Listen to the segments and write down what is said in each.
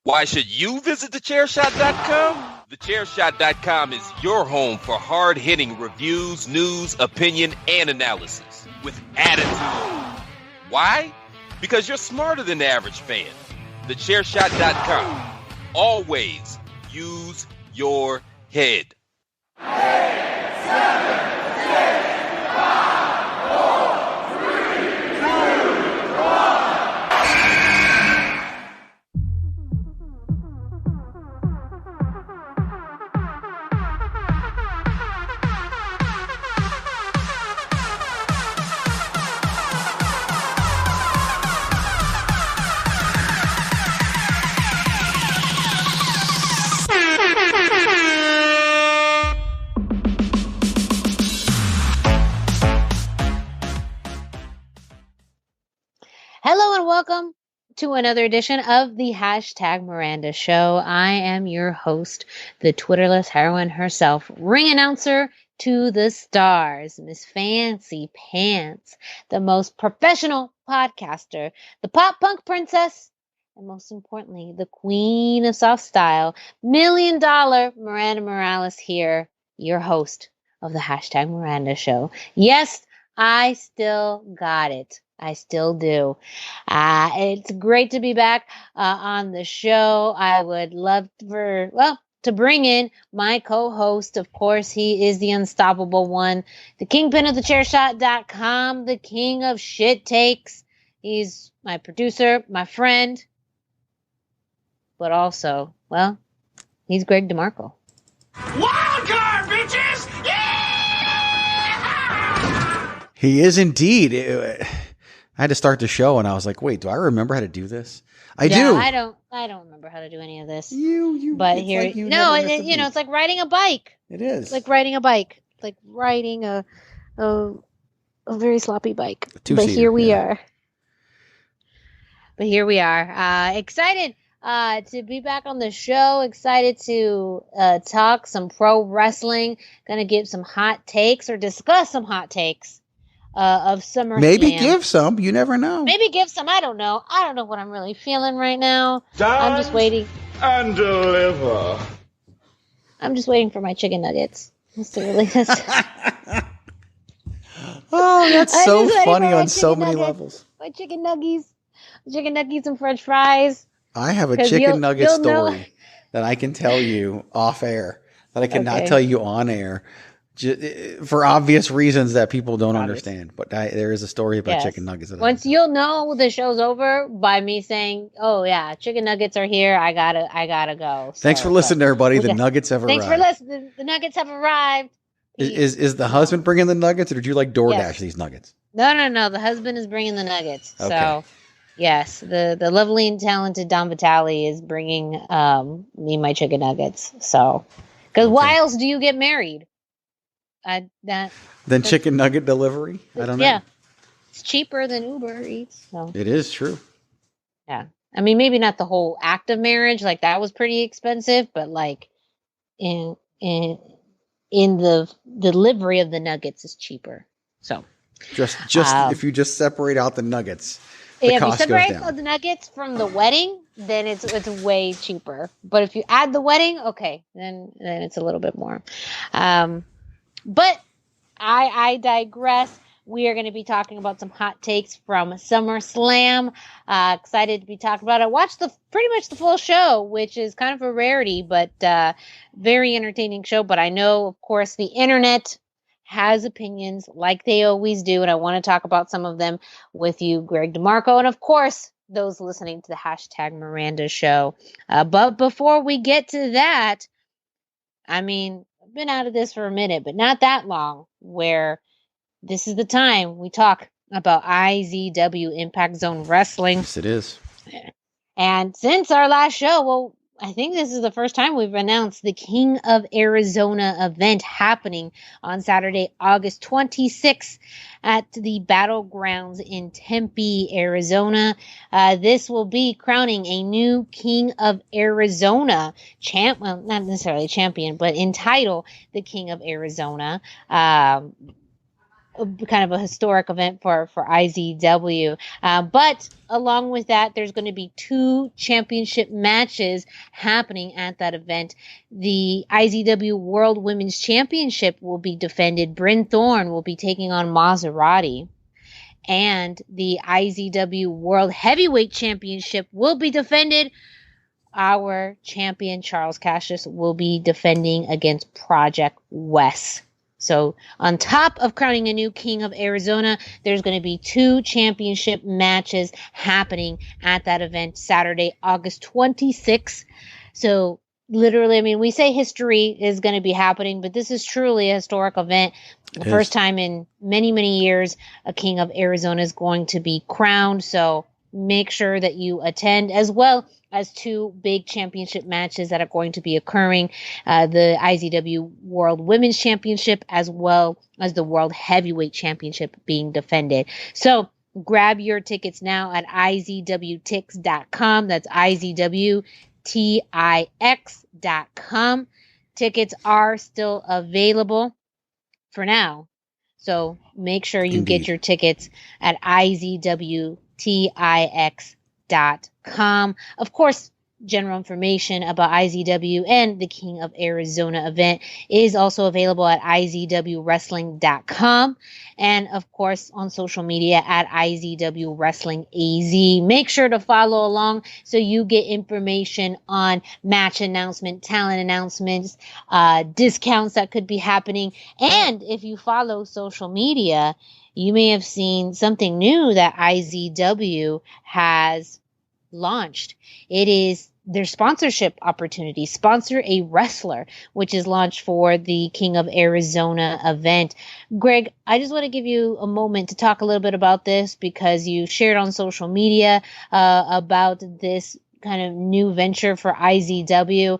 Why should you visit thechairshot.com? Thechairshot.com is your home for hard-hitting reviews, news, opinion, and analysis with attitude. Why? Because you're smarter than the average fan. Thechairshot.com. Always use your head. 8, 7, 6, 5, 4, 3, 2, 1. Hello and welcome to another edition of the Hashtag Miranda Show. I am your host, the Twitterless heroine herself, ring announcer to the stars, Miss Fancy Pants, the most professional podcaster, the pop punk princess, and most importantly, the queen of soft style, $1 million Miranda Morales here, your host of the Hashtag Miranda Show. Yes, I still got it. I still do. It's great to be back on the show. I would love to bring in my co-host. Of course, he is the unstoppable one, the kingpin of thechairshot.com, the king of shit takes. He's my producer, my friend, but also, well, he's Greg DeMarco. Wild card, bitches! Yeah! He is indeed. I had to start the show, and I was like, "Wait, do I remember how to do this?" I do. I don't remember how to do any of this. But here, like it's like riding a bike. It is. It's like riding a bike. It's like riding a very sloppy bike. But here we are. Excited to be back on the show. Excited to talk some pro wrestling. Gonna give some hot takes or discuss some hot takes of SummerSlam. Maybe give some. You never know. Maybe give some. I don't know. I don't know what I'm really feeling right now. I'm just waiting. And deliver. I'm just waiting for my chicken nuggets. Let's see, really this. Oh, that's so funny on so many levels. My chicken nuggies and French fries. I have a chicken nugget story that I can tell you off air that I cannot tell you on air. For obvious reasons that people don't understand, but there is a story about chicken nuggets. Once you'll know the show's over by me saying, "Oh yeah, chicken nuggets are here. I gotta go." Thanks for listening, everybody. The nuggets have arrived. Thanks for listening. The nuggets have arrived. Is the husband bringing the nuggets, or did you like DoorDash these nuggets? No. The husband is bringing the nuggets. Okay. So yes, the lovely and talented Don Vitale is bringing me my chicken nuggets. So, because why else do you get married? Then chicken nugget delivery? I don't know. Yeah. It's cheaper than Uber Eats. So. It is true. Yeah. I mean, maybe not the whole act of marriage. Like, that was pretty expensive. But, like, in the delivery of the nuggets is cheaper. So. Just if you just separate out the nuggets, the if you cost separate goes down. the nuggets from the wedding, then it's way cheaper. But if you add the wedding, okay, then it's a little bit more. But I digress. We are going to be talking about some hot takes from SummerSlam. Excited to be talking about it. I watched pretty much the full show, which is kind of a rarity, but very entertaining show. But I know, of course, the internet has opinions like they always do, and I want to talk about some of them with you, Greg DeMarco, and of course, those listening to the Hashtag Miranda Show. But before we get to that, I mean, I've been out of this for a minute, but not that long, where this is the time we talk about IZW Impact Zone Wrestling. Yes, it is. And since our last show, well, I think this is the first time we've announced the King of Arizona event happening on Saturday, August 26th at the Battlegrounds in Tempe, Arizona. This will be crowning a new King of Arizona champ. Well, not necessarily champion, but in title, the King of Arizona. kind of a historic event for IZW. But along with that, there's going to be 2 championship matches happening at that event. The IZW World Women's Championship will be defended. Bryn Thorne will be taking on Maserati. And the IZW World Heavyweight Championship will be defended. Our champion, Charles Cassius, will be defending against Project Wes. So on top of crowning a new King of Arizona, there's going to be 2 championship matches happening at that event Saturday, August 26th. So literally, I mean, we say history is going to be happening, but this is truly a historic event. The first time in many, many years, a King of Arizona is going to be crowned. So make sure that you attend, as well as 2 big championship matches that are going to be occurring, the IZW World Women's Championship, as well as the World Heavyweight Championship being defended. So grab your tickets now at izwtix.com. That's izwtix.com. Tickets are still available for now. So make sure you get your tickets at izwtix.com. Of course, general information about IZW and the King of Arizona event is also available at izwwrestling.com, and of course on social media at IZW Wrestling AZ. Make sure to follow along so you get information on match announcement, talent announcements, discounts that could be happening. And if you follow social media, you may have seen something new that IZW has launched. It is their sponsorship opportunity, Sponsor a Wrestler, which is launched for the King of Arizona event. Greg, I just want to give you a moment to talk a little bit about this, because you shared on social media about this kind of new venture for IZW,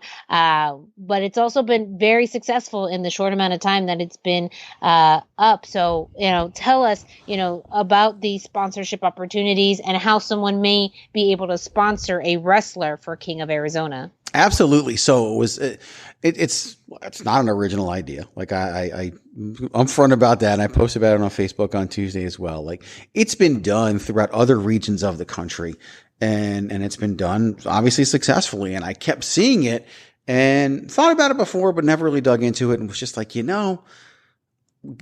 but it's also been very successful in the short amount of time that it's been up. So, tell us, about these sponsorship opportunities and how someone may be able to sponsor a wrestler for King of Arizona. Absolutely. So it's not an original idea. Like I'm upfront about that. And I posted about it on Facebook on Tuesday as well. Like, it's been done throughout other regions of the country. And it's been done obviously successfully. And I kept seeing it and thought about it before, but never really dug into it, and was just like,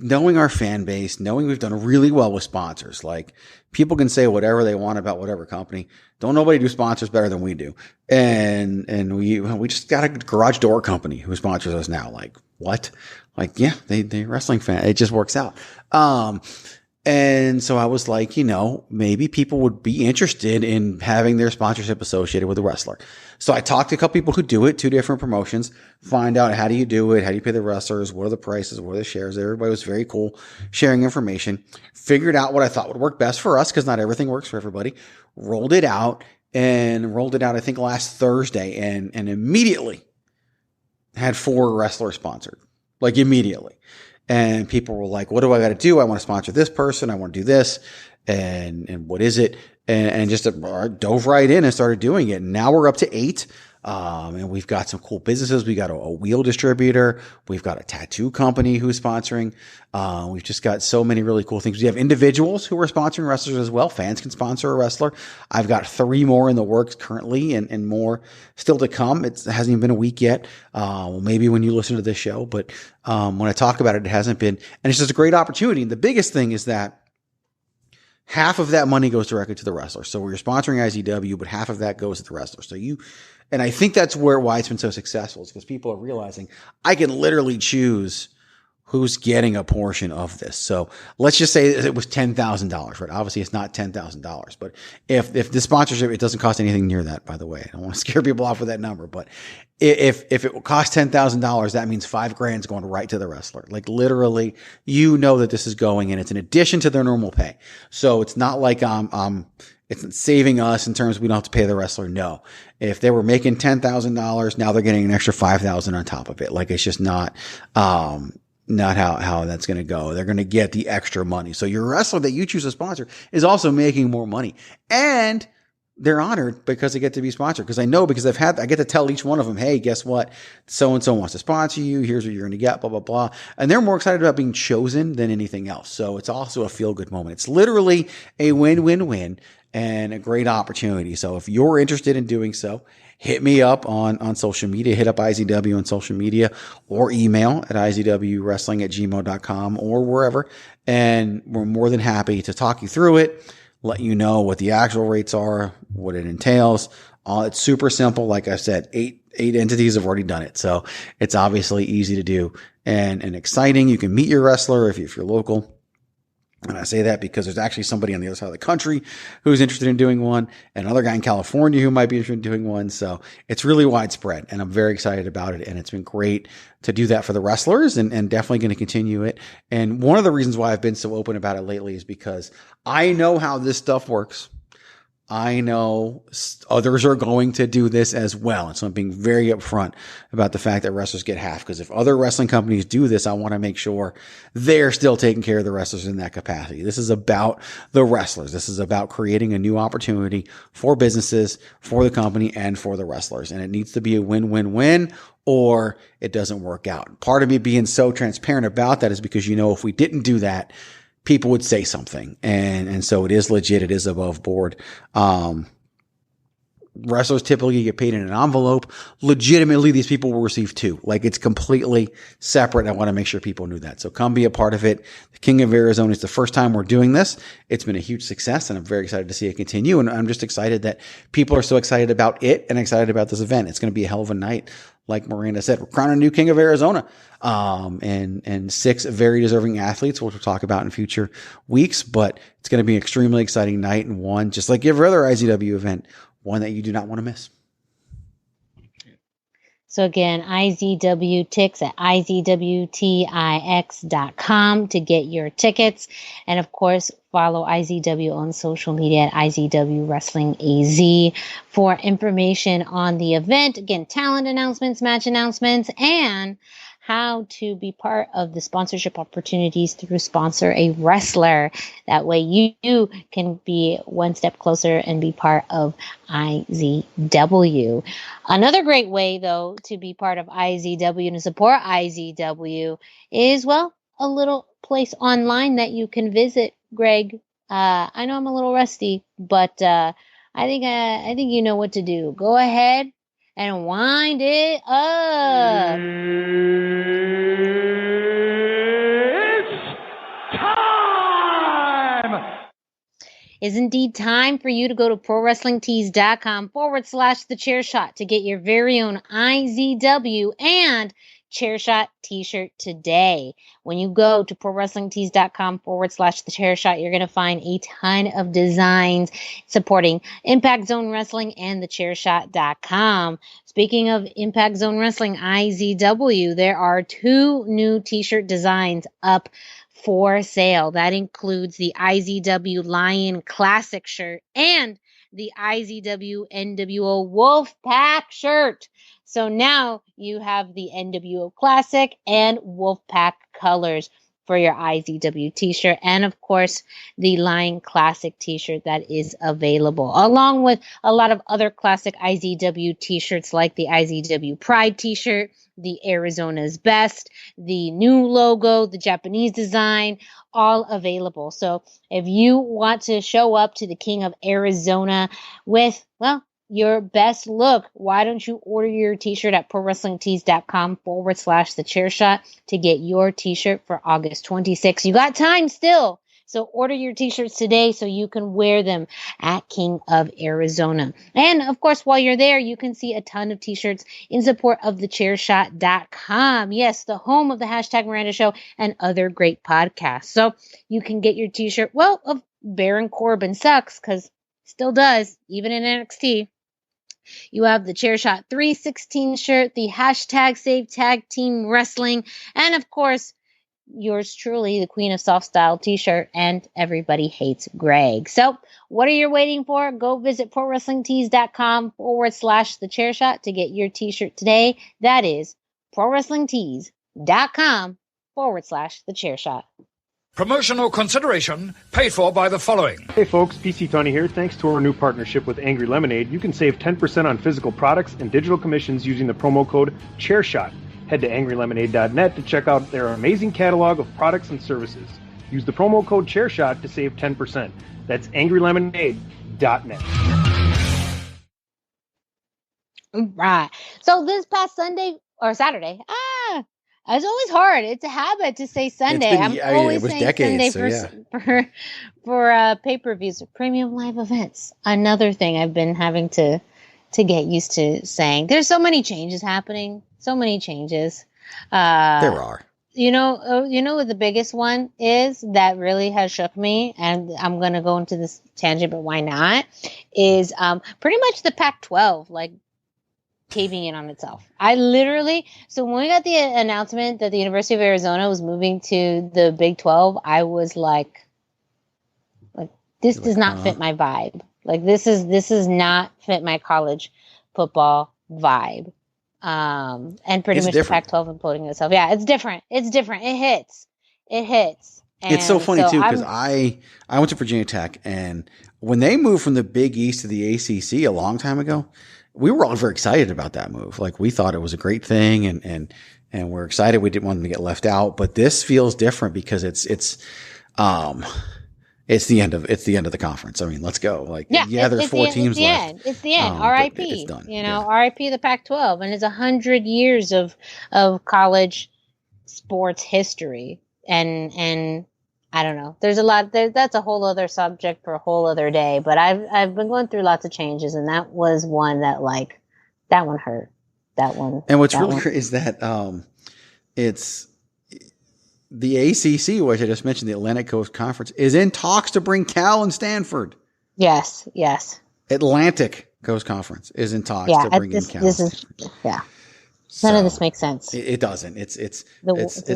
knowing our fan base, knowing we've done really well with sponsors, like, people can say whatever they want about whatever company. Don't nobody do sponsors better than we do. And we just got a garage door company who sponsors us now. Like, what? Like, yeah, they wrestling fan. It just works out. And so I was like, maybe people would be interested in having their sponsorship associated with a wrestler. So I talked to a couple people who do it, 2 different promotions, find out how do you do it? How do you pay the wrestlers? What are the prices? What are the shares? Everybody was very cool sharing information, figured out what I thought would work best for us, because not everything works for everybody. Rolled it out, I think last Thursday, and immediately had 4 wrestlers sponsored, like immediately. And people were like, what do I got to do? I want to sponsor this person. I want to do this. And what is it? And just dove right in and started doing it. And now we're up to 8. And we've got some cool businesses. We got a wheel distributor. We've got a tattoo company who's sponsoring. We've just got so many really cool things. We have individuals who are sponsoring wrestlers as well. Fans can sponsor a wrestler. I've got 3 more in the works currently, and more still to come. It hasn't even been a week yet. Maybe when you listen to this show, but when I talk about it, it hasn't been. And it's just a great opportunity. And the biggest thing is that half of that money goes directly to the wrestler. So we're sponsoring IZW, but half of that goes to the wrestler. And I think that's why it's been so successful, is because people are realizing I can literally choose who's getting a portion of this. So let's just say it was $10,000, right? Obviously it's not $10,000, but if the sponsorship, it doesn't cost anything near that, by the way. I don't want to scare people off with that number, but if it will cost $10,000, that means $5,000 is going right to the wrestler. Like, literally, that this is going, and it's in addition to their normal pay. So it's not like it's saving us in terms of we don't have to pay the wrestler. No. If they were making $10,000, now they're getting an extra $5,000 on top of it. Like, it's just not how that's going to go. They're going to get the extra money. So your wrestler that you choose to sponsor is also making more money. And they're honored because they get to be sponsored. Because I know, because I get to tell each one of them, hey, guess what? So-and-so wants to sponsor you. Here's what you're going to get, blah, blah, blah. And they're more excited about being chosen than anything else. So it's also a feel-good moment. It's literally a win-win-win and a great opportunity. So if you're interested in doing so, hit me up on social media. Hit up IZW on social media or email at izwwrestling@gmail.com or wherever. And we're more than happy to talk you through it, let you know what the actual rates are, what it entails. It's super simple. Like I said, eight entities have already done it. So it's obviously easy to do and exciting. You can meet your wrestler if you're local. And I say that because there's actually somebody on the other side of the country who's interested in doing one, and another guy in California who might be interested in doing one. So it's really widespread, and I'm very excited about it. And it's been great to do that for the wrestlers, and definitely going to continue it. And one of the reasons why I've been so open about it lately is because I know how this stuff works. I know others are going to do this as well. And so I'm being very upfront about the fact that wrestlers get half, because if other wrestling companies do this, I want to make sure they're still taking care of the wrestlers in that capacity. This is about the wrestlers. This is about creating a new opportunity for businesses, for the company, and for the wrestlers. And it needs to be a win-win-win, or it doesn't work out. Part of me being so transparent about that is because, if we didn't do that, people would say something. And so it is legit. It is above board. Wrestlers typically get paid in an envelope. Legitimately, these people will receive two. Like, it's completely separate. I want to make sure people knew that. So come be a part of it. The King of Arizona is the first time we're doing this. It's been a huge success, and I'm very excited to see it continue. And I'm just excited that people are so excited about it and excited about this event. It's going to be a hell of a night. Like Miranda said, we're crowning a new King of Arizona, and 6 very deserving athletes, which we'll talk about in future weeks. But it's going to be an extremely exciting night, and one, just like every other IZW event, one that you do not want to miss. So again, IZW Tix at IZWTIX.com to get your tickets. And of course, follow IZW on social media at IZW Wrestling AZ for information on the event. Again, talent announcements, match announcements, and how to be part of the sponsorship opportunities through Sponsor a Wrestler. That way you can be one step closer and be part of IZW. Another great way, though, to be part of IZW and to support IZW is, well, a little place online that you can visit, Greg. I know I'm a little rusty, but I think you know what to do. Go ahead and wind it up. It's time! Is indeed time for you to go to ProWrestlingTees.com/TheChairShot to get your very own IZW and Chairshot t-shirt today. When you go to ProWrestlingTees.com/TheChairShot, you're going to find a ton of designs supporting Impact Zone Wrestling and TheChairShot.com. Speaking of Impact Zone Wrestling, IZW, there are 2 new t-shirt designs up for sale. That includes the IZW Lion Classic shirt and the IZW NWO Wolfpack shirt. So now you have the NWO Classic and Wolfpack colors for your IZW t-shirt, and of course the Lion Classic t-shirt that is available, along with a lot of other classic IZW t-shirts like the IZW Pride t-shirt, the Arizona's Best, the new logo, the Japanese design, all available. So if you want to show up to the King of Arizona with, well, your best look, why don't you order your t-shirt at ProWrestlingTees.com/TheChairShot to get your t-shirt for August 26th. You got time still. So order your t-shirts today so you can wear them at King of Arizona. And of course, while you're there, you can see a ton of t-shirts in support of TheChairShot.com. Yes, the home of the Hashtag Miranda Show and other great podcasts. So you can get your t-shirt, well, of Baron Corbin sucks, because still does, even in NXT. You have the Chairshot 316 shirt, the Hashtag Save Tag Team Wrestling, and of course, yours truly, the Queen of Soft Style t-shirt, and Everybody Hates Greg. So what are you waiting for? Go visit ProWrestlingTees.com/TheChairShot to get your t-shirt today. That is ProWrestlingTees.com/TheChairShot. Promotional consideration paid for by the following. Hey folks, PC Tony here. Thanks to our new partnership with Angry Lemonade, you can save 10% on physical products and digital commissions using the promo code Chairshot. Head to angrylemonade.net to check out their amazing catalog of products and services. Use the promo code Chairshot to save 10%. That's angrylemonade.net. Right. So this past Sunday or Saturday, it's always hard. It's a habit to say Sunday. I'm always saying decades, Sunday for pay-per-views, premium live events. Another thing I've been having to get used to saying. There's so many changes happening. So many changes. There are. You know what the biggest one is that really has shook me, and I'm going to go into this tangent, but why not, is pretty much the Pac-12, like, caving in on itself. So when we got the announcement that the University of Arizona was moving to the Big 12, I was like, this does not fit my vibe. Like, this is not fit my college football vibe. And pretty much different. The Pac-12 imploding itself. Yeah, it's different. It hits. And it's so funny too, because I went to Virginia Tech, and when they moved from the Big East to the ACC a long time ago, we were all very excited about that move. Like, we thought it was a great thing, and we're excited. We didn't want them to get left out, but this feels different because it's the end of the conference. I mean, let's go. Like, there's 4 teams left. It's the end. RIP. It's done. RIP the Pac-12, and it's 100 years of college sports history, and I don't know. There's a lot. That's a whole other subject for a whole other day. But I've been going through lots of changes, and that was one that that one hurt. That one. And what's really great is that it's the ACC, which I just mentioned, the Atlantic Coast Conference, is in talks to bring Cal and Stanford. Yes. Atlantic Coast Conference is in talks to bring in Cal. None of this makes sense. It doesn't. It's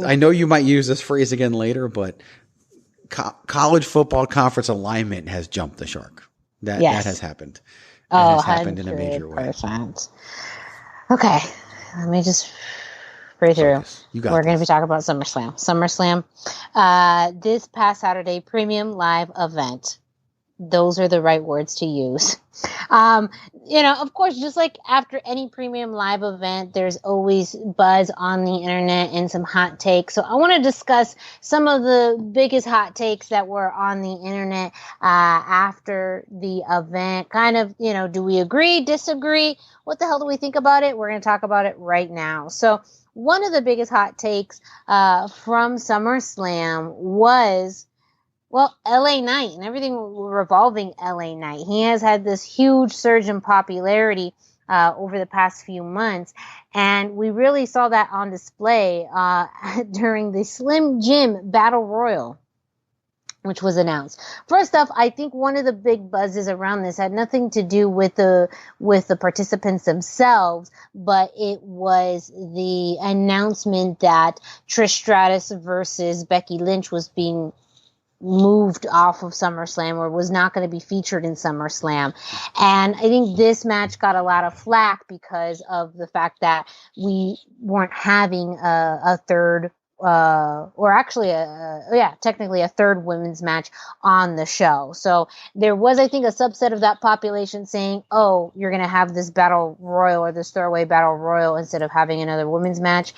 I know you might use this phrase again later, but college football conference alignment has jumped the shark. That has happened. It has happened in a major way. Okay, let me just breathe through. We're going to be talking about SummerSlam. This past Saturday, premium live event. Those are the right words to use. Of course, just like after any premium live event, there's always buzz on the internet and some hot takes. So I want to discuss some of the biggest hot takes that were on the internet after the event. Kind of, do we agree, disagree? What the hell do we think about it? We're going to talk about it right now. So one of the biggest hot takes from SummerSlam was, LA Knight and everything revolving LA Knight. He has had this huge surge in popularity over the past few months, and we really saw that on display during the Slim Jim Battle Royal, which was announced. First off, I think one of the big buzzes around this had nothing to do with the participants themselves, but it was the announcement that Trish Stratus versus Becky Lynch was being moved off of SummerSlam, or was not going to be featured in SummerSlam. And I think this match got a lot of flack because of the fact that we weren't having a third, technically a third women's match on the show. So there was, I think, a subset of that population saying, oh, you're going to have this battle royal or this throwaway battle royal instead of having another women's match.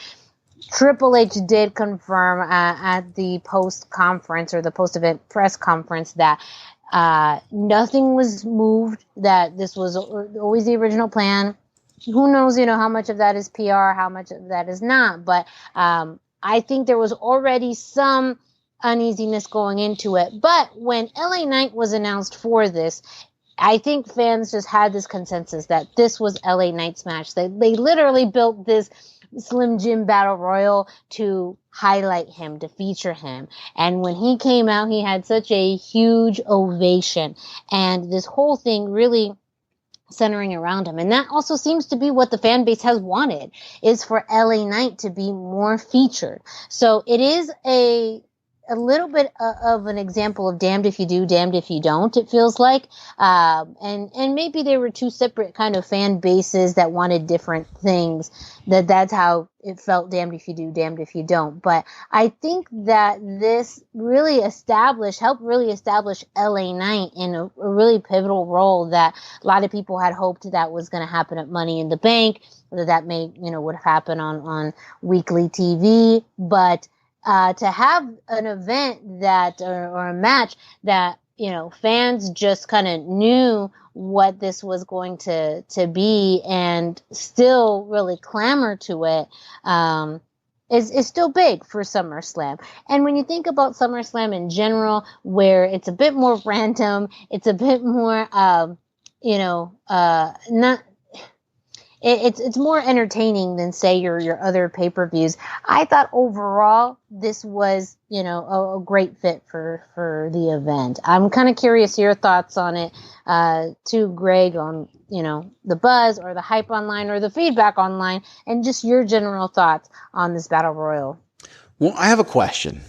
Triple H did confirm at the post-conference or the post-event press conference that nothing was moved, that this was always the original plan. Who knows, how much of that is PR, how much of that is not. But I think there was already some uneasiness going into it. But when LA Knight was announced for this, I think fans just had this consensus that this was LA Knight's match. They literally built this Slim Jim Battle Royal to highlight him, to feature him. And when he came out, he had such a huge ovation. And this whole thing really centering around him. And that also seems to be what the fan base has wanted, is for LA Knight to be more featured. So it is a little bit of an example of damned if you do, damned if you don't, it feels like. And maybe they were two separate kind of fan bases that wanted different things. That's how it felt, damned if you do, damned if you don't. But I think that this really helped really establish LA Knight in a really pivotal role that a lot of people had hoped that was going to happen at Money in the Bank, that may, would happen on weekly TV. But to have an event that, or a match that, fans just kind of knew what this was going to be and still really clamor to it, is still big for SummerSlam. And when you think about SummerSlam in general, where it's a bit more random, it's a bit more, it's more entertaining than, say, your other pay-per-views. I thought overall this was, a great fit for the event. I'm kind of curious your thoughts on it, too, Greg, on, the buzz or the hype online or the feedback online, and just your general thoughts on this Battle Royal. Well, I have a question.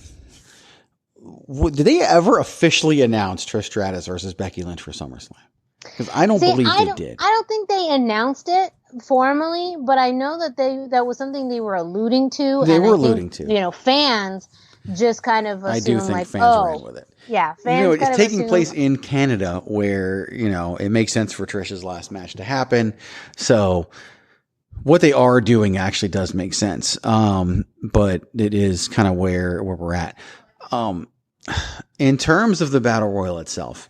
Did they ever officially announce Trish Stratus versus Becky Lynch for SummerSlam? Because I don't believe they did. I don't think they announced it formally, but I know that that was something they were alluding to. Fans just kind of assume, I do think fans ran with it. Yeah, fans. It's taking place in Canada, where it makes sense for Trish's last match to happen. So what they are doing actually does make sense. But it is kind of where we're at. In terms of the Battle Royal itself,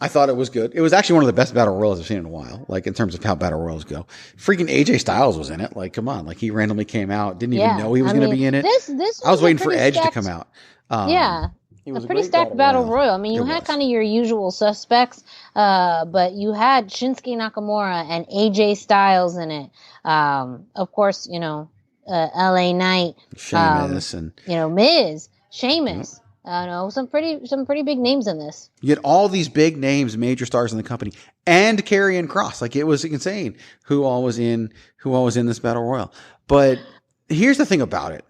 I thought it was good. It was actually one of the best Battle Royals I've seen in a while, like in terms of how Battle Royals go. Freaking AJ Styles was in it. Like, come on. Like, he randomly came out. Didn't even know he was going to be in it. This I was waiting for Edge to come out. It was a pretty stacked Battle Royal. I mean, you had kind of your usual suspects, but you had Shinsuke Nakamura and AJ Styles in it. Of course, LA Knight. Sheamus and Miz, Sheamus. Some pretty big names in this. You had all these big names, major stars in the company, and Karrion Kross. Like, it was insane who all was in this Battle Royal. But here's the thing about it.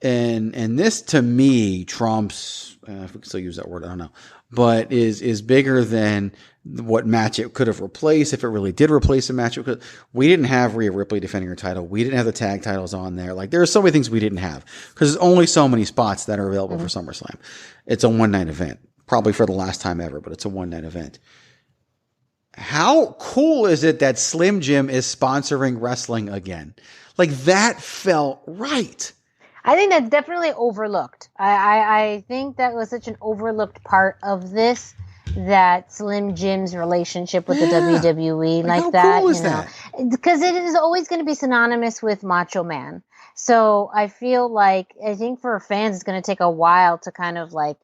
And this to me trumps, if we can still use that word, I don't know, but is bigger than what match it could have replaced, if it really did replace a match. We didn't have Rhea Ripley defending her title. We didn't have the tag titles on there. Like, there are so many things we didn't have because there's only so many spots that are available for SummerSlam. It's a one-night event, probably for the last time ever, but it's a one-night event. How cool is it that Slim Jim is sponsoring wrestling again? Like, that felt right. I think that's definitely overlooked. I think that was such an overlooked part of this, that Slim Jim's relationship with the WWE, like that, cool is that? Because it is always going to be synonymous with Macho Man. So I feel like, I think for fans, it's going to take a while to kind of like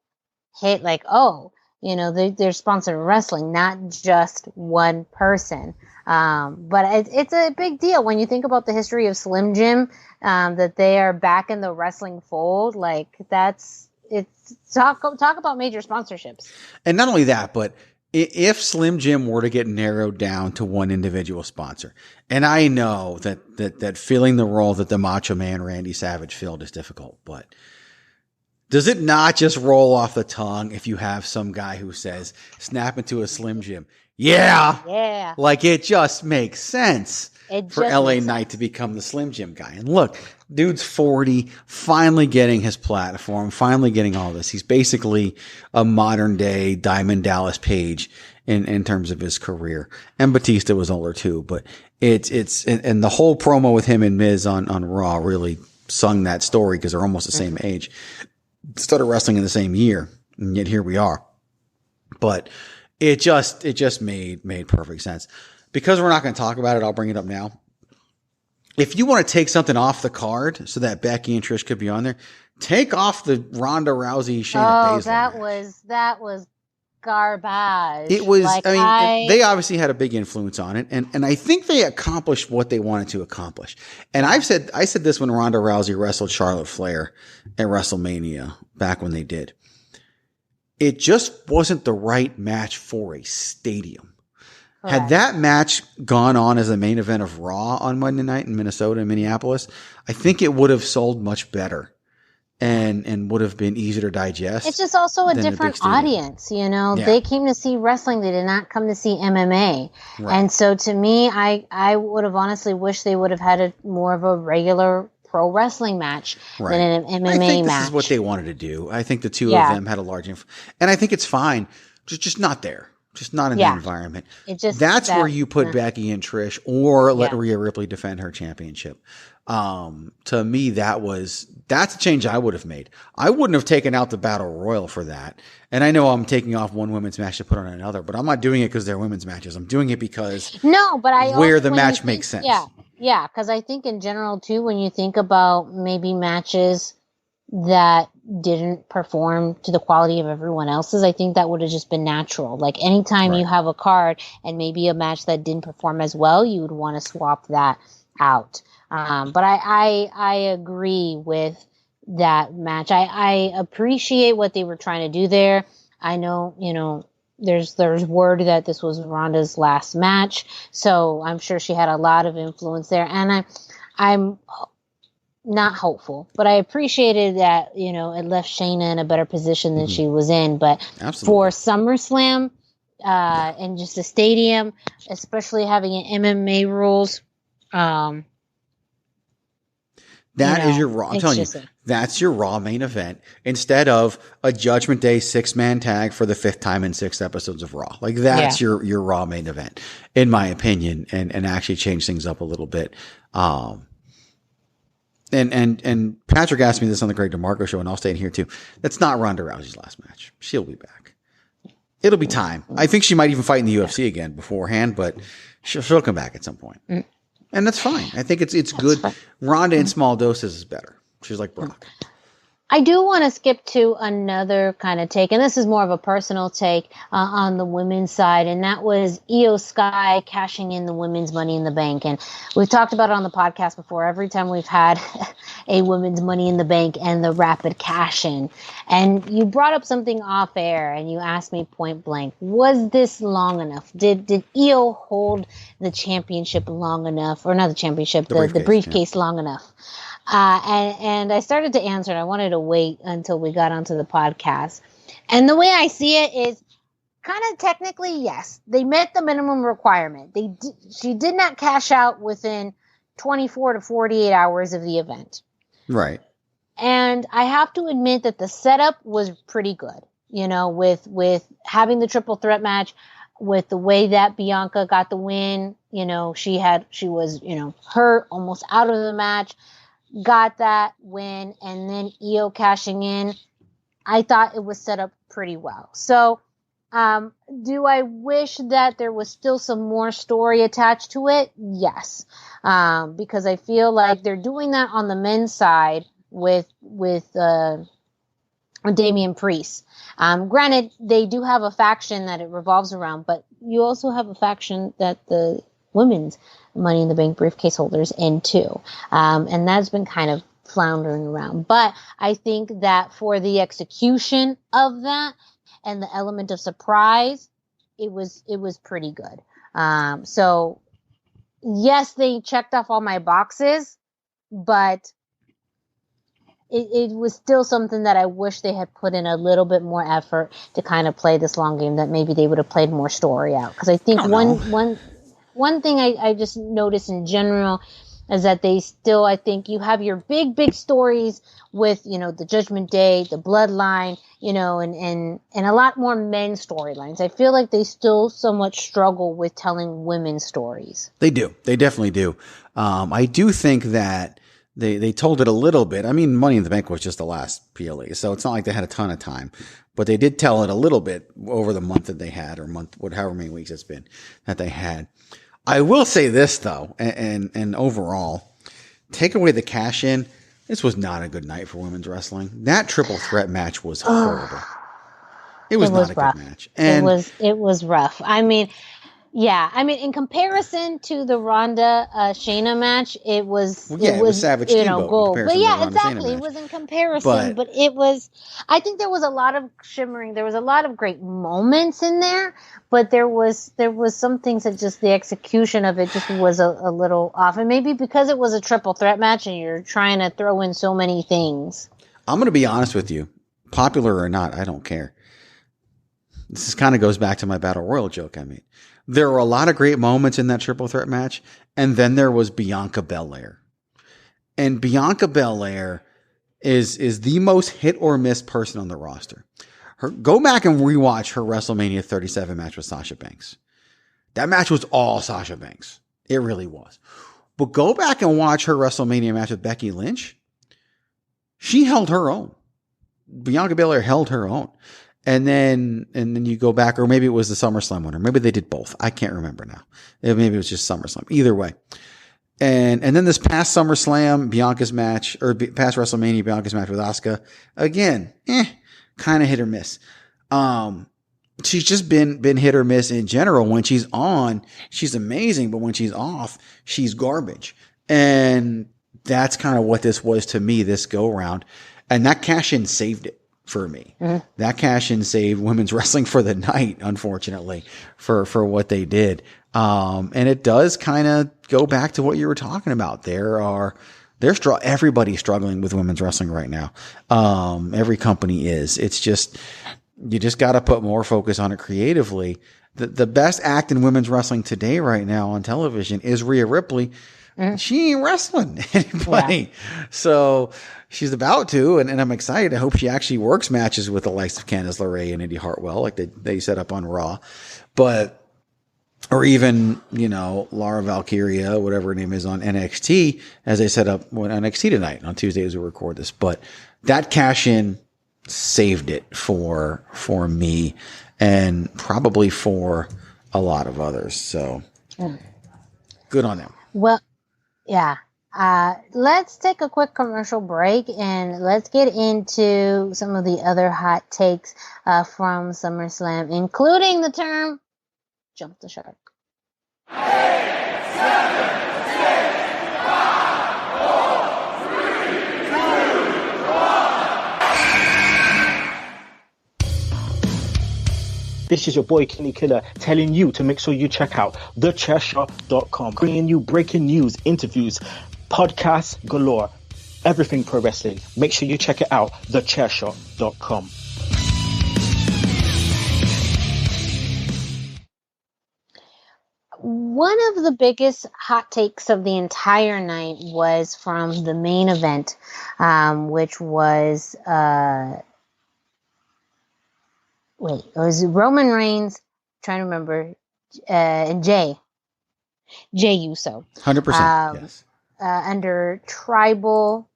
hit like, they're sponsoring wrestling, not just one person. But it's a big deal when you think about the history of Slim Jim, that they are back in the wrestling fold. Like, talk about major sponsorships. And not only that, but if Slim Jim were to get narrowed down to one individual sponsor, and I know that filling the role that the Macho Man Randy Savage filled is difficult, but does it not just roll off the tongue if you have some guy who says, snap into a Slim Jim? Yeah. Like, it just makes sense for LA Knight to become the Slim Jim guy. And look, dude's 40, finally getting his platform, finally getting all this. He's basically a modern day Diamond Dallas Page in terms of his career. And Batista was older too, but and the whole promo with him and Miz on Raw really sung that story because they're almost the same age. Started wrestling in the same year, and yet here we are. But it just made perfect sense. Because we're not going to talk about it, I'll bring it up now. If you want to take something off the card so that Becky and Trish could be on there, take off the Ronda Rousey Shayna Baszler. That was garbage. It was. Like, they obviously had a big influence on it, and I think they accomplished what they wanted to accomplish. And I said this when Ronda Rousey wrestled Charlotte Flair at WrestleMania back when they did. It just wasn't the right match for a stadium. Correct. Had that match gone on as the main event of Raw on Monday night in Minnesota and Minneapolis, I think it would have sold much better and would have been easier to digest. It's just also a different audience, you know. Yeah. They came to see wrestling. They did not come to see MMA. Right. And so to me, I would have honestly wished they would have had more of a regular pro wrestling match than an MMA match. I think this is what they wanted to do. I think the two of them had a large influence. And I think it's fine. Just not there. Just not in that environment. That's where you put Becky and Trish, or let Rhea Ripley defend her championship. To me, that's a change I would have made. I wouldn't have taken out the Battle Royal for that. And I know I'm taking off one women's match to put on another, but I'm not doing it because they're women's matches. I'm doing it because where the match makes sense. Yeah, because I think in general, too, when you think about maybe matches that didn't perform to the quality of everyone else's, I think that would have just been natural. Like anytime you have a card and maybe a match that didn't perform as well, you would want to swap that out. But I agree with that match. I appreciate what they were trying to do there. I know, you know, there's word that this was Ronda's last match, so I'm sure she had a lot of influence there. And I'm not hopeful, but I appreciated that, you know, it left Shayna in a better position than she was in. But for SummerSlam and just the stadium, especially having an MMA rules, is your Raw. I'm telling you, that's your Raw main event instead of a Judgment Day 6-man tag for the 5th time in 6 episodes of Raw. Like that's your Raw main event, in my opinion, and actually change things up a little bit. And Patrick asked me this on the Greg DeMarco show, and I'll stay in here too. That's not Ronda Rousey's last match. She'll be back. It'll be time. I think she might even fight in the UFC again beforehand, but she'll come back at some point. And that's fine. I think it's good. Fine. Ronda in small doses is better. She's like Brock. I do want to skip to another kind of take, and this is more of a personal take on the women's side, and that was Io Sky cashing in the women's Money in the Bank. And we've talked about it on the podcast before. Every time we've had a women's Money in the Bank and the rapid cash in, and you brought up something off air, and you asked me point blank, was this long enough? Did Io hold the championship long enough, or not the championship, the briefcase long enough? And I started to answer, and I wanted to wait until we got onto the podcast. And the way I see it is kind of technically, yes, they met the minimum requirement. She did not cash out within 24 to 48 hours of the event. Right. And I have to admit that the setup was pretty good, you know, with having the triple threat match, with the way that Bianca got the win. You know, she was, you know, hurt, almost out of the match. Got that win, and then Io cashing in. I thought it was set up pretty well. So, do I wish that there was still some more story attached to it? Yes. Because I feel like they're doing that on the men's side with Damian Priest. Granted, they do have a faction that it revolves around, but you also have a faction that the women's Money in the Bank briefcase holders in too. And that's been kind of floundering around. But I think that for the execution of that and the element of surprise, it was pretty good. So yes, they checked off all my boxes, but it was still something that I wish they had put in a little bit more effort to kind of play this long game, that maybe they would have played more story out. Because I think one thing I just noticed in general is that they still, I think you have your big stories with, you know, the Judgment Day, the Bloodline, you know, and a lot more men's storylines. I feel like they still somewhat struggle with telling women's stories. They do. They definitely do. I do think that they told it a little bit. I mean, Money in the Bank was just the last PLE, so it's not like they had a ton of time. But they did tell it a little bit over the month that they had, or however many weeks it's been that they had. I will say this though, and overall, take away the cash in, this was not a good night for women's wrestling. That triple threat match was horrible. It was not a good match. And it was rough. I mean, yeah. I mean, in comparison to the Ronda Shayna match, it was Savage Steamboat, gold. But yeah, exactly. It was in comparison, but it was. I think there was a lot of shimmering. There was a lot of great moments in there, but there was some things that just the execution of it just was a little off, and maybe because it was a triple threat match and you're trying to throw in so many things. I'm going to be honest with you. Popular or not, I don't care. This kind of goes back to my Battle Royal joke I made. There were a lot of great moments in that triple threat match, and then there was Bianca Belair. And Bianca Belair is the most hit or miss person on the roster. Go back and rewatch her WrestleMania 37 match with Sasha Banks. That match was all Sasha Banks. It really was. But go back and watch her WrestleMania match with Becky Lynch. She held her own. Bianca Belair held her own. And then you go back, or maybe it was the SummerSlam one, or maybe they did both. I can't remember now. Maybe it was just SummerSlam. Either way. And then this past SummerSlam, Bianca's match, or past WrestleMania, Bianca's match with Asuka, again, kind of hit or miss. She's just been hit or miss in general. When she's on, she's amazing, but when she's off, she's garbage. And that's kind of what this was to me, this go round. And that cash-in saved it for me. Mm-hmm. That cash-in saved women's wrestling for the night, unfortunately, for what they did. And it does kind of go back to what you were talking about. Everybody's struggling with women's wrestling right now. Every company is. It's just, you just got to put more focus on it creatively. The best act in women's wrestling today right now on television is Rhea Ripley. Mm-hmm. She ain't wrestling anybody. Yeah. So she's about to, and I'm excited. I hope she actually works matches with the likes of Candice LeRae and Indy Hartwell, like they set up on Raw. Or even, Laura Valkyria, whatever her name is, on NXT, as they set up on NXT tonight, on Tuesday as we record this. But that cash-in saved it for me, and probably for a lot of others. So good on them. Well, yeah. Let's take a quick commercial break, and let's get into some of the other hot takes from SummerSlam, including the term jump the shark. 8, 7, 6, 5, 4, 3, 2, 1. This is your boy Kenny Killer telling you to make sure you check out thechairshot.com, bringing you breaking news, interviews, podcasts galore, everything pro wrestling. Make sure you check it out, thechairshot.com. One of the biggest hot takes of the entire night was from the main event, which was, it was Roman Reigns, trying to remember, and Jey Uso. 100%, yes. Under tribal,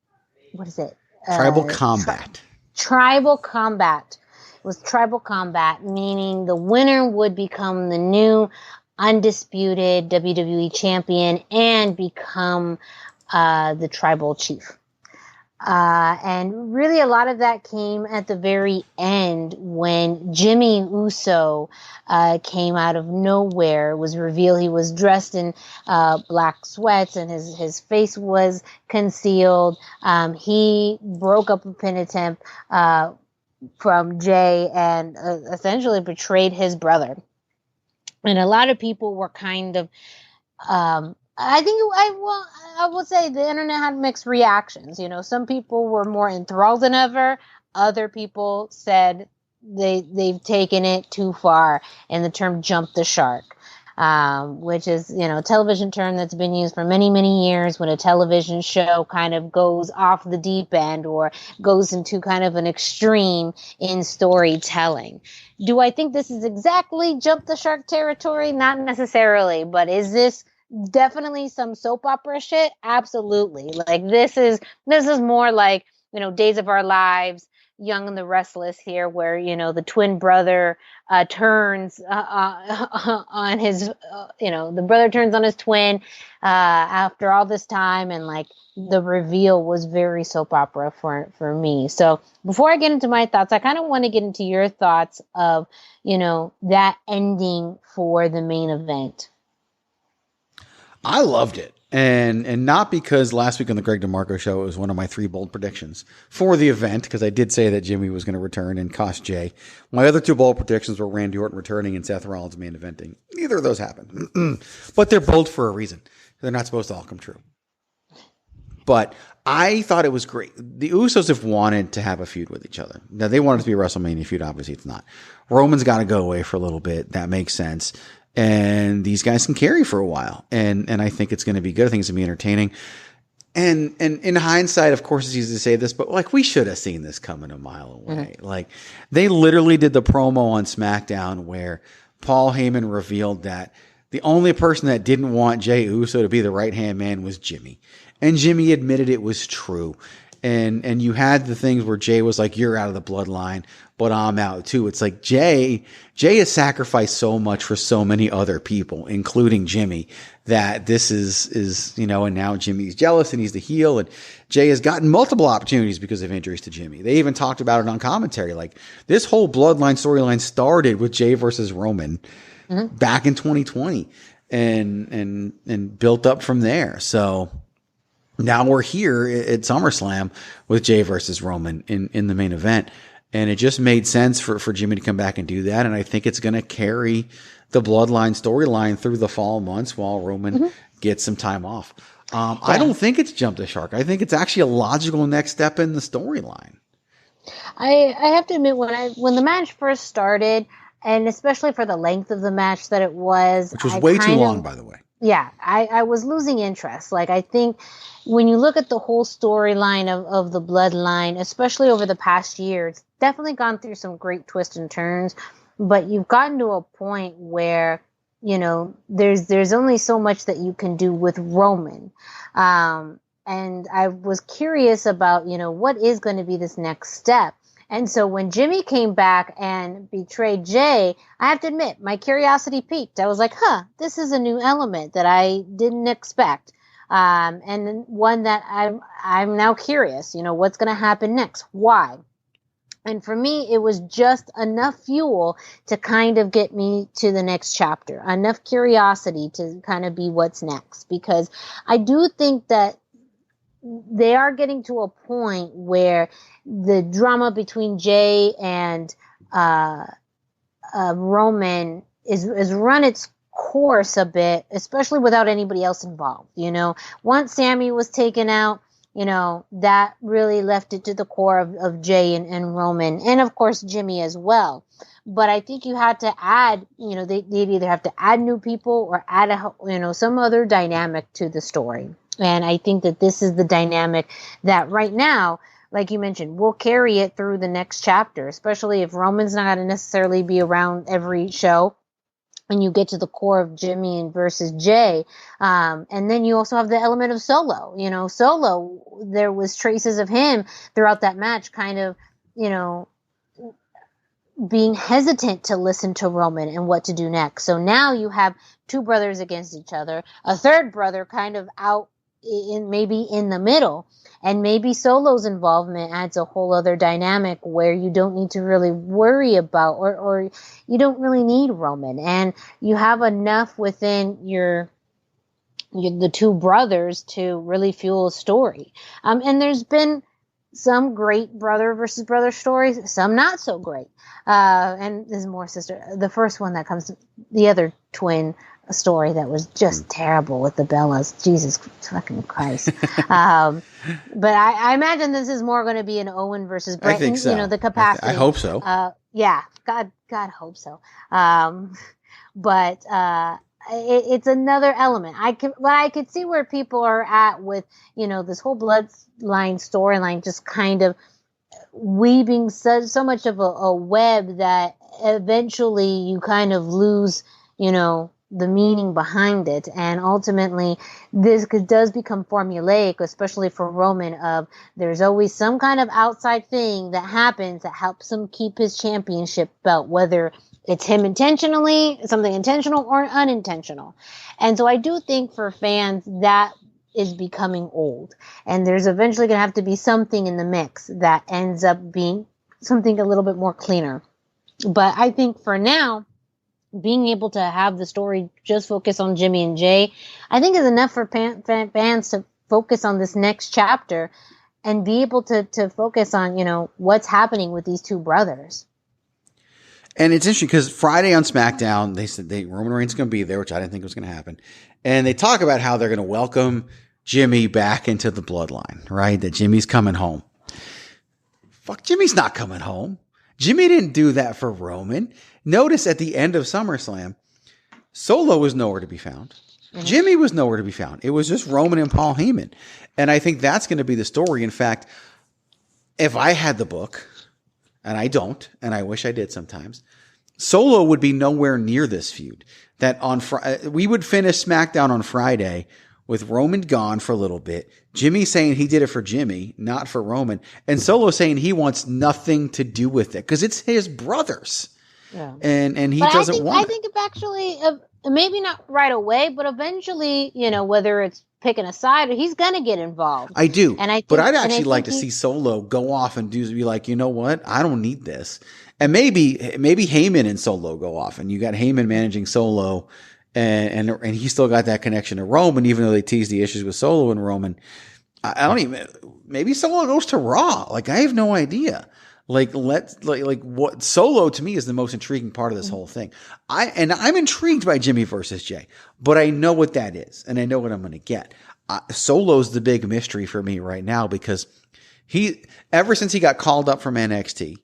what is it? Tribal combat. Tribal combat. It was tribal combat, meaning the winner would become the new undisputed WWE champion and become the tribal chief. And really a lot of that came at the very end when Jimmy Uso came out of nowhere. It was revealed he was dressed in black sweats and his face was concealed. He broke up a pin attempt from Jey and essentially betrayed his brother. And a lot of people were kind of, I would say the internet had mixed reactions. Some people were more enthralled than ever. Other people said they've taken it too far, and the term "jump the shark," which is, a television term that's been used for many, many years when a television show kind of goes off the deep end or goes into kind of an extreme in storytelling. Do I think this is exactly jump the shark territory? Not necessarily, but is this definitely some soap opera shit? Absolutely. Like this is more like, Days of Our Lives, Young and the Restless here, where, the twin brother turns on his, the brother turns on his twin after all this time, and like the reveal was very soap opera for me. So before I get into my thoughts, I kind of want to get into your thoughts of, that ending for the main event. I loved it. And not because last week on the Greg DeMarco show, it was one of my 3 bold predictions for the event, because I did say that Jimmy was going to return and cost Jey. My other 2 bold predictions were Randy Orton returning and Seth Rollins main eventing. Neither of those happened. But they're bold for a reason. They're not supposed to all come true. But I thought it was great. The Usos have wanted to have a feud with each other. Now, they want it to be a WrestleMania feud. Obviously, it's not. Roman's got to go away for a little bit. That makes sense. And these guys can carry for a while. And I think it's going to be good. I think it's going to be entertaining. And in hindsight, of course, it's easy to say this, but like, we should have seen this coming a mile away. Mm-hmm. Like, they literally did the promo on SmackDown where Paul Heyman revealed that the only person that didn't want Jey Uso to be the right-hand man was Jimmy. And Jimmy admitted it was true. And you had the things where Jey was like, you're out of the bloodline, but I'm out too. It's like Jey has sacrificed so much for so many other people, including Jimmy, that this is, you know, and now Jimmy's jealous and he's the heel, and Jey has gotten multiple opportunities because of injuries to Jimmy. They even talked about it on commentary. Like, this whole bloodline storyline started with Jey versus Roman back in 2020 and built up from there. So now we're here at SummerSlam with Jey versus Roman in the main event. And it just made sense for Jimmy to come back and do that. And I think it's going to carry the bloodline storyline through the fall months while Roman gets some time off. I don't think it's jumped the shark. I think it's actually a logical next step in the storyline. I have to admit, when the match first started, and especially for the length of the match that it was, which was way too long, by the way. Yeah, I was losing interest. Like, I think when you look at the whole storyline of the bloodline, especially over the past year, it's definitely gone through some great twists and turns, but you've gotten to a point where, you know, there's only so much that you can do with Roman. And I was curious about, you know, what is going to be this next step. And so when Jimmy came back and betrayed Jey, I have to admit, my curiosity piqued. I was like, this is a new element that I didn't expect. And one that I'm now curious, you know, what's going to happen next? Why? And for me, it was just enough fuel to kind of get me to the next chapter, enough curiosity to kind of be what's next, because I do think that they are getting to a point where the drama between Jey and Roman is run its course a bit, especially without anybody else involved. You know, once Sammy was taken out, you know, that really left it to the core of Jey and Roman, and of course Jimmy as well. But I think you had to add, you know, they'd either have to add new people or add some other dynamic to the story. And I think that this is the dynamic that right now, like you mentioned, will carry it through the next chapter, especially if Roman's not going to necessarily be around every show. And you get to the core of Jimmy and versus Jey. And then you also have the element of Solo. You know, Solo, there was traces of him throughout that match kind of, you know, being hesitant to listen to Roman and what to do next. So now you have two brothers against each other, a third brother kind of out maybe in the middle, and maybe Solo's involvement adds a whole other dynamic where you don't need to really worry about, or you don't really need Roman, and you have enough within the two brothers to really fuel a story. And there's been some great brother versus brother stories, some not so great. And there's more sister. The first one that comes, the other twin story that was just terrible with the Bellas. Jesus fucking Christ. But I imagine this is more going to be an Owen versus Brett. I think so. You know, the capacity. I hope so. Yeah. God hope so. But it's another element. I could see where people are at with, you know, this whole bloodline storyline just kind of weaving so much of a web that eventually you kind of lose, you know, the meaning behind it. And ultimately this does become formulaic, especially for Roman, of there's always some kind of outside thing that happens that helps him keep his championship belt, whether it's him intentionally, something intentional or unintentional. And so I do think for fans that is becoming old, and there's eventually going to have to be something in the mix that ends up being something a little bit more cleaner. But I think for now, being able to have the story just focus on Jimmy and Jey, I think is enough for fans to focus on this next chapter and be able to focus on, you know, what's happening with these two brothers. And it's interesting because Friday on SmackDown, they said Roman Reigns is going to be there, which I didn't think was going to happen. And they talk about how they're going to welcome Jimmy back into the bloodline, right? That Jimmy's coming home. Fuck, Jimmy's not coming home. Jimmy didn't do that for Roman. Notice at the end of SummerSlam, Solo was nowhere to be found. Mm-hmm. Jimmy was nowhere to be found. It was just Roman and Paul Heyman. And I think that's going to be the story. In fact, if I had the book, and I don't, and I wish I did sometimes, Solo would be nowhere near this feud. That on we would finish SmackDown on Friday with Roman gone for a little bit, Jimmy saying he did it for Jimmy, not for Roman, and Solo saying he wants nothing to do with it because it's his brothers. Yeah. And he doesn't want it. I think it's actually, maybe not right away, but eventually, whether it's picking a side, he's going to get involved. I do. But I'd actually like to see Solo go off and be like, you know what? I don't need this. And maybe Heyman and Solo go off, and you got Heyman managing Solo, and he still got that connection to Roman, even though they teased the issues with Solo and Roman. I don't even. Maybe Solo goes to Raw. Like, I have no idea. What Solo to me is the most intriguing part of this whole thing. I'm intrigued by Jimmy versus Jey, but I know what that is, and I know what I'm going to get. Solo's the big mystery for me right now because ever since he got called up from NXT,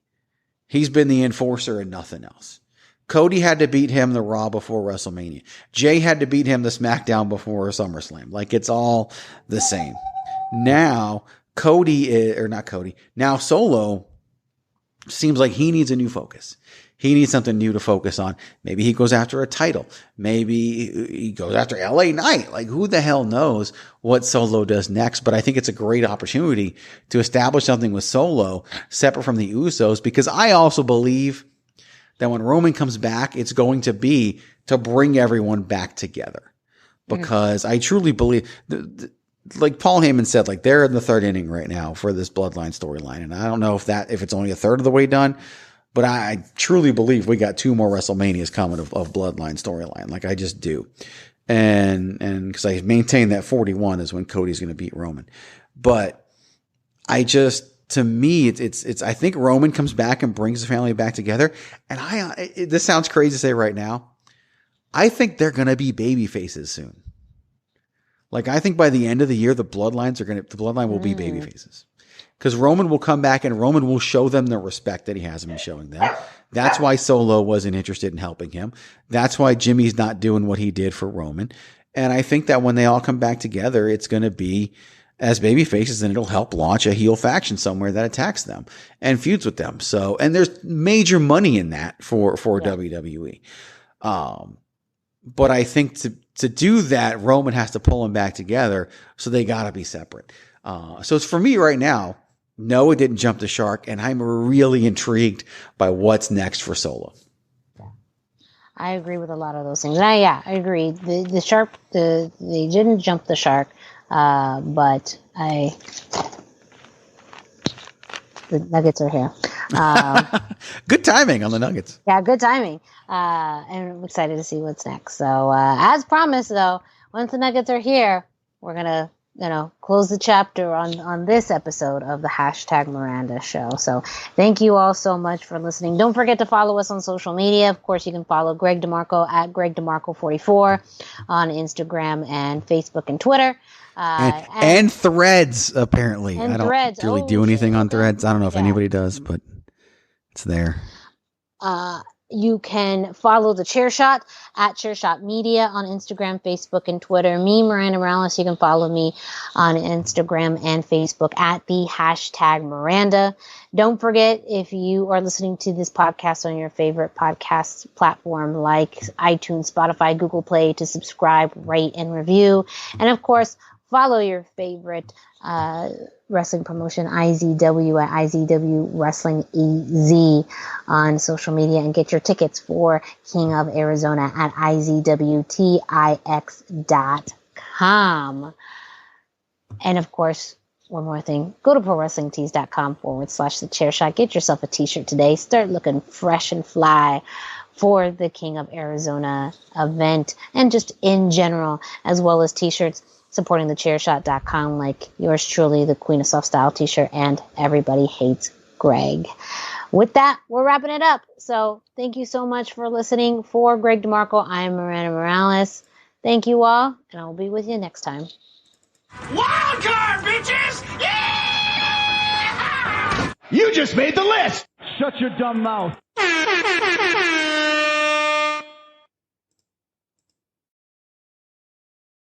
he's been the enforcer and nothing else. Cody had to beat him the Raw before WrestleMania. Jey had to beat him the SmackDown before SummerSlam. Like, it's all the same. Now now Solo seems like he needs a new focus. He needs something new to focus on. Maybe he goes after a title. Maybe he goes after LA Knight. Like, who the hell knows what Solo does next? But I think it's a great opportunity to establish something with Solo separate from the Usos, because I also believe that when Roman comes back, it's going to be to bring everyone back together. Because I truly believe, like Paul Heyman said, like, they're in the third inning right now for this Bloodline storyline. And I don't know if it's only a third of the way done, but I truly believe we got 2 more WrestleManias coming of Bloodline storyline. Like, I just do. And because I maintain that 41 is when Cody's going to beat Roman. But to me, it's I think Roman comes back and brings the family back together. And this sounds crazy to say right now, I think they're going to be baby faces soon. Like, I think by the end of the year, the Bloodline will be baby faces. Because Roman will come back and Roman will show them the respect that he hasn't been showing them. That's why Solo wasn't interested in helping him. That's why Jimmy's not doing what he did for Roman. And I think that when they all come back together, it's going to be as baby faces, and it'll help launch a heel faction somewhere that attacks them and feuds with them. So, and there's major money in that for WWE. But I think to do that, Roman has to pull them back together. So they got to be separate. So it's for me right now. No, it didn't jump the shark, and I'm really intrigued by what's next for Solo. I agree with a lot of those things. And I agree. They didn't jump the shark. But the Nuggets are here. Good timing on the Nuggets. Yeah, good timing. And I'm excited to see what's next. So, as promised though, once the Nuggets are here, we're going to, close the chapter on this episode of the #Miranda show. So thank you all so much for listening. Don't forget to follow us on social media. Of course, you can follow Greg DeMarco at Greg DeMarco44 on Instagram and Facebook and Twitter. And Threads, apparently. I don't really do anything on Threads. I don't know if anybody does, but it's there. You can follow the Chairshot at Chairshot Media on Instagram, Facebook, and Twitter. Me, Miranda Morales, you can follow me on Instagram and Facebook at the #Miranda. Don't forget, if you are listening to this podcast on your favorite podcast platform like iTunes, Spotify, Google Play, to subscribe, rate, and review. And of course, follow your favorite wrestling promotion, IZW, at IZW Wrestling EZ on social media, and get your tickets for King of Arizona at IZWTIX.com. And of course, one more thing, go to ProWrestlingTees.com/thechairshot. Get yourself a t-shirt today. Start looking fresh and fly for the King of Arizona event, and just in general, as well as t-shirts supporting thechairshot.com, like yours truly, the Queen of Soft Style t-shirt, and Everybody Hates Greg. With that, we're wrapping it up. So thank you so much for listening. For Greg DeMarco, I am Miranda Morales. Thank you all, and I'll be with you next time. Wild card, bitches! Yeah! You just made the list! Shut your dumb mouth.